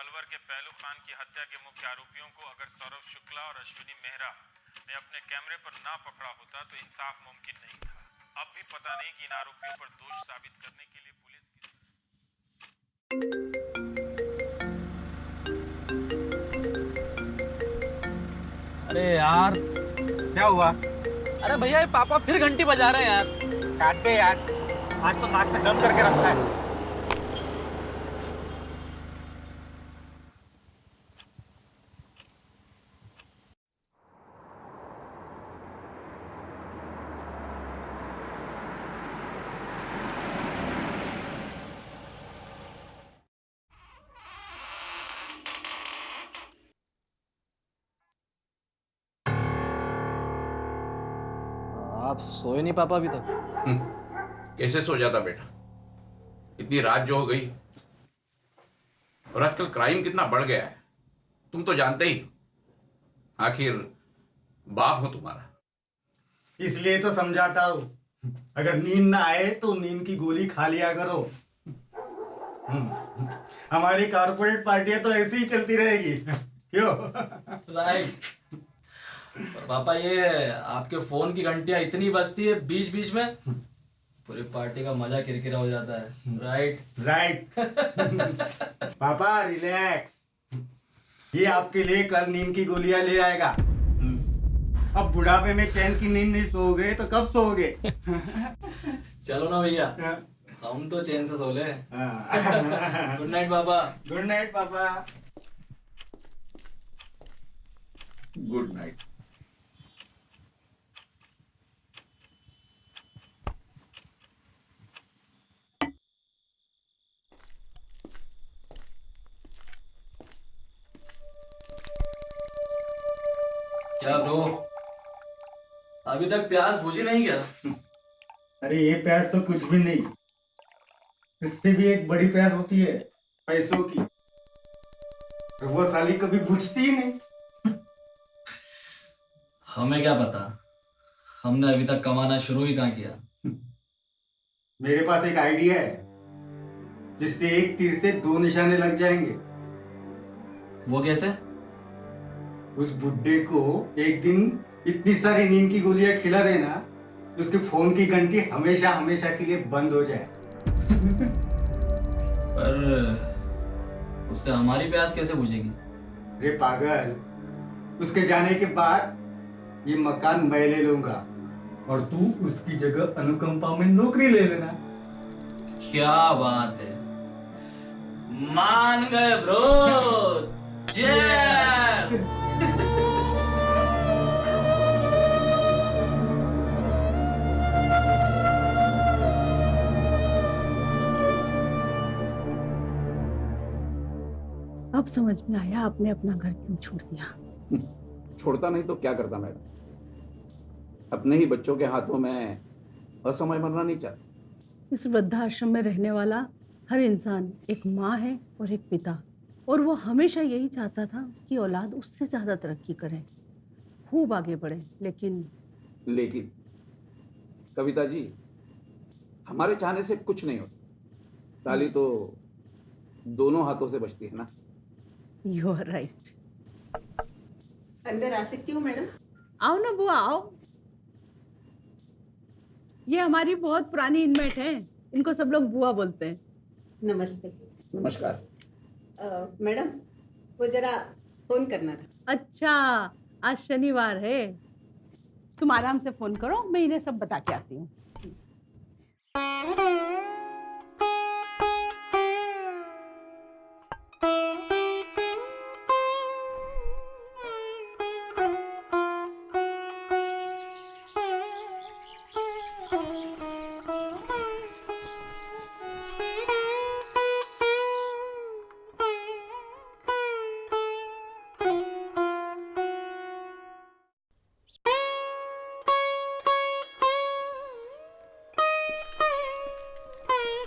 अलवर के पहलू खान की हत्या के मुख्य आरोपियों को अगर सौरभ शुक्ला और अश्विनी मेहरा ने अपने कैमरे पर ना पकड़ा होता तो इंसाफ मुमकिन नहीं था। अब भी पता नहीं कि इन आरोपियों पर दोष साबित करने के लिए पुलिस अरे यार, क्या हुआ? अरे भैया, ये पापा फिर घंटी बजा रहे हैं यार। काट दे यार, आज तो नाक में दम करके रखा है। आप सोए नहीं पापा अभी तक? कैसे सो जाता बेटा, इतनी रात जो हो गई। और आजकल क्राइम कितना बढ़ गया है, तुम तो जानते ही। आखिर बाप हो तुम्हारा। इसलिए तो समझाता हूँ, अगर नींद ना आए तो नींद की गोली खा लिया करो। हमारी कारपोरेट पार्टियां तो ऐसी ही चलती रहेगी। क्यों? राइट। पापा, ये आपके फोन की घंटियां इतनी बजती है बीच बीच में, पूरी पार्टी का मजा किरकिरा हो जाता है। राइट। पापा रिलैक्स, ये आपके लिए कल नींद की गोलियां ले आएगा। अब बुढ़ापे में चैन की नींद नहीं सोओगे तो कब सोओगे? चलो ना भैया, हम तो चैन से सो ले। गुड नाइट पापा। गुड नाइट पापा। Good night. क्या ब्रो, अभी तक प्यास बुझी नहीं क्या? अरे ये प्यास तो कुछ भी नहीं, इससे भी एक बड़ी प्यास होती है, पैसों की। और वो साली कभी बुझती ही नहीं। हमें क्या पता, हमने अभी तक कमाना शुरू ही कहाँ किया। मेरे पास एक आइडिया है जिससे एक तीर से दो निशाने लग जाएंगे। वो कैसे? उस बुड्ढे को एक दिन इतनी सारी नींद की गोलियां खिला देना, उसके फोन की घंटी हमेशा हमेशा के लिए बंद हो जाए। पर उससे हमारी प्यास कैसे बुझेगी? रे पागल, उसके जाने के बाद ये मकान मैं ले लूंगा और तू उसकी जगह अनुकंपा में नौकरी ले लेना। क्या बात है, मान गए ब्रो। Cheers! अब समझ में आया आपने अपना घर क्यों छोड़ दिया। छोड़ता नहीं तो क्या करता मैडम, अपने ही बच्चों के हाथों में असमय मरना नहीं चाहता। इस वृद्धाश्रम में रहने वाला हर इंसान एक माँ है और एक पिता, और वो हमेशा यही चाहता था उसकी औलाद उससे ज़्यादा तरक्की करे, खूब आगे बढ़े। लेकिन कविता जी, हमारे चाहने से कुछ नहीं होता। ताली तो दोनों हाथों से बजती है ना। You are right. अंदर आ सकती हूँ मैडम? आओ ना बुआ, आओ। ये हमारी बहुत पुरानी इनमेट है, इनको सब लोग बुआ बोलते हैं। नमस्ते। नमस्कार। मैडम, वो जरा फोन करना था। अच्छा, आज शनिवार है, तुम आराम से फोन करो, मैं इन्हें सब बता के आती हूँ।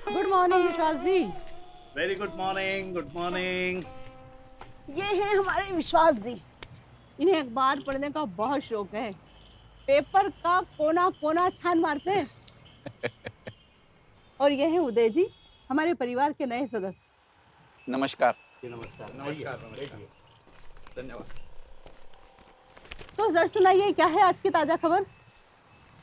Good morning Vishwas ji. Very good morning. Good morning. ये है हमारे विश्वास जी, इन्हें अखबार पढ़ने का बहुत शौक है, पेपर का कोना कोना छान मारते हैं। और ये है उदय जी, हमारे परिवार के नए सदस्य। नमस्कार। जी नमस्कार। नमस्कार, आइए, बैठिए। धन्यवाद। तो जरा सुनाइए, क्या है आज की ताजा खबर?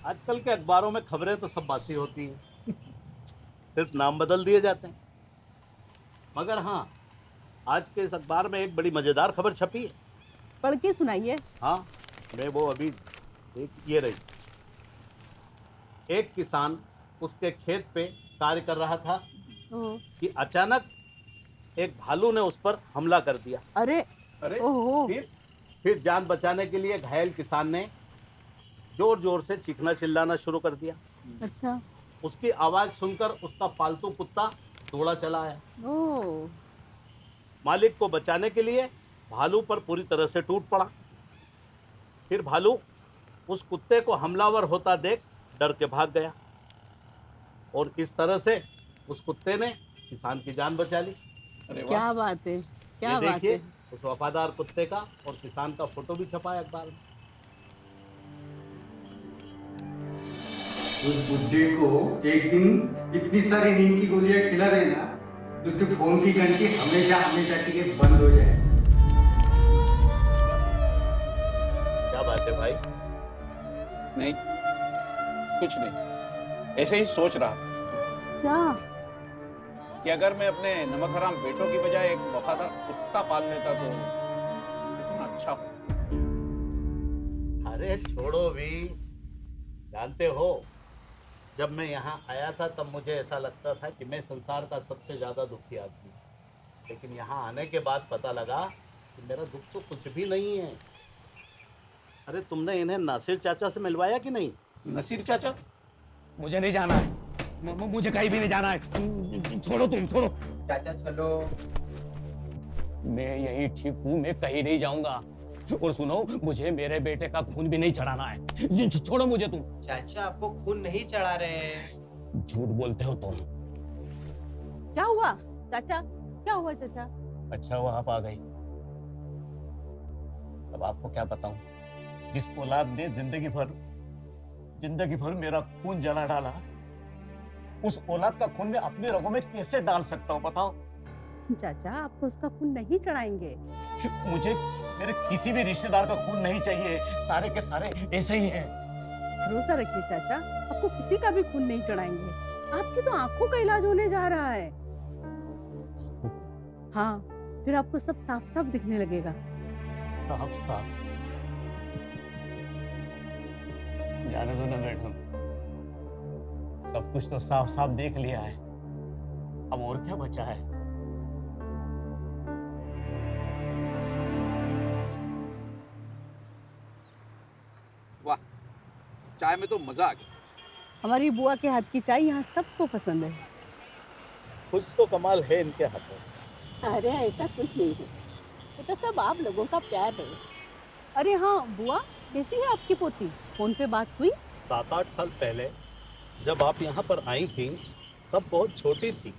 आजकल के अखबारों में खबरें तो सब बासी होती हैं। सिर्फ नाम बदल दिए जाते हैं। मगर हाँ, आज के इस अखबार में एक बड़ी मजेदार खबर छपी है। पढ़ के सुनाइए। हाँ, मैं वो अभी ये रही। एक किसान उसके खेत पे कार्य कर रहा था ओह, कि अचानक एक भालू ने उस पर हमला कर दिया। अरे अरे ओहो, फिर जान बचाने के लिए घायल किसान ने जोर जोर से चीखना चिल्लाना शुरू कर दिया। अच्छा, उसकी आवाज सुनकर उसका पालतू कुत्ता दौड़ा चला आया। ओह, मालिक को बचाने के लिए भालू पर पूरी तरह से टूट पड़ा। फिर भालू उस कुत्ते को हमलावर होता देख डर के भाग गया और इस तरह से उस कुत्ते ने किसान की जान बचा ली। अरे वाह। क्या बात है, क्या ये बात देखिए, है। उस वफादार कुत्ते का और किसान का फोटो भी छपा है अखबार में। उस बुड्ढे को एक दिन इतनी सारी नींद की गोलियां खिला देना, उसके फोन की घंटी हमेशा हमेशा के लिए बंद हो जाए। क्या बात है भाई? नहीं, कुछ नहीं, ऐसे ही सोच रहा था क्या? कि अगर मैं अपने नमक हराम बेटों की बजाय एक वफादार कुत्ता पाल लेता तो कितना अच्छा हो। अरे छोड़ो भी। जानते हो, जब मैं यहाँ आया था तब मुझे ऐसा लगता था कि मैं संसार का सबसे ज़्यादा दुखी आदमी हूँ। लेकिन यहाँ आने के बाद पता लगा कि मेरा दुख तो कुछ भी नहीं है। अरे तुमने इन्हें नासिर चाचा से मिलवाया कि नहीं? नसीर चाचा? मुझे नहीं जाना है, मुझे कहीं भी नहीं जाना है। छोड़ो तुम, छोड़ो। चाचा चलो। मैं यही ठीक हूँ, मैं कहीं नहीं जाऊंगा। और सुनो, मुझे मेरे बेटे का खून भी नहीं चढ़ाना है। छोड़ो मुझे तुम। चाचा आपको खून नहीं चढ़ा रहे हैं। झूठ बोलते हो तुम। क्या हुआ चाचा, क्या हुआ चाचा? अच्छा हुआ आप आ गई। अब आपको क्या बताऊं, जिस औलाद ने जिंदगी भर मेरा खून जला डाला, उस औलाद का खून मैं अपनी रगों में कैसे डाल सकता हूं बताओ? चाचा, आपको उसका खून नहीं चढ़ाएंगे। मुझे मेरे किसी भी रिश्तेदार का खून नहीं चाहिए, सारे के सारे ऐसे ही हैं। भरोसा रखिए चाचा, आपको किसी का भी खून नहीं चढ़ाएंगे। आपकी तो आंखों का इलाज होने जा रहा है। हाँ, फिर आपको सब साफ साफ दिखने लगेगा। साफ साफ? जाने दो ना मैडम, सब कुछ तो साफ साफ देख लिया है, अब और क्या बचा है? वाह, चाय में तो मजा आ गया। हमारी बुआ के हाथ की चाय यहाँ सबको पसंद है। कुछ तो कमाल है इनके हाथों। अरे ऐसा कुछ नहीं है, ये तो सब आप लोगों का प्यार है। अरे हाँ बुआ, कैसी है आपकी पोती? फोन पे बात हुई? 7-8 साल पहले जब आप यहाँ पर आई थी तब बहुत छोटी थी,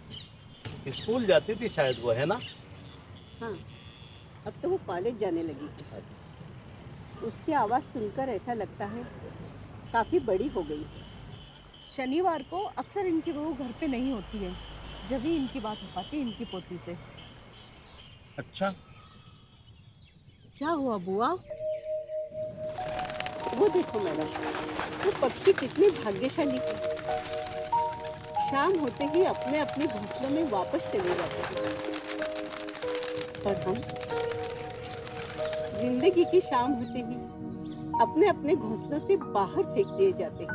स्कूल जाती थी शायद वो, है ना? हाँ, अब तो वो कॉलेज जाने लगी है। उसकी आवाज़ सुनकर ऐसा लगता है काफ़ी बड़ी हो गई है। शनिवार को अक्सर इनकी बहू घर पे नहीं होती है, जब ही इनकी बात हो पाती है इनकी पोती से। अच्छा, क्या हुआ बुआ? वो देखो मैडम, वो पक्षी कितने भाग्यशाली है। शाम होते ही अपने अपने घोंसलों में वापस चले जाते हैं, और हम जिंदगी की शाम होते ही अपने अपने घोंसलों से बाहर फेंक दिए जाते हैं।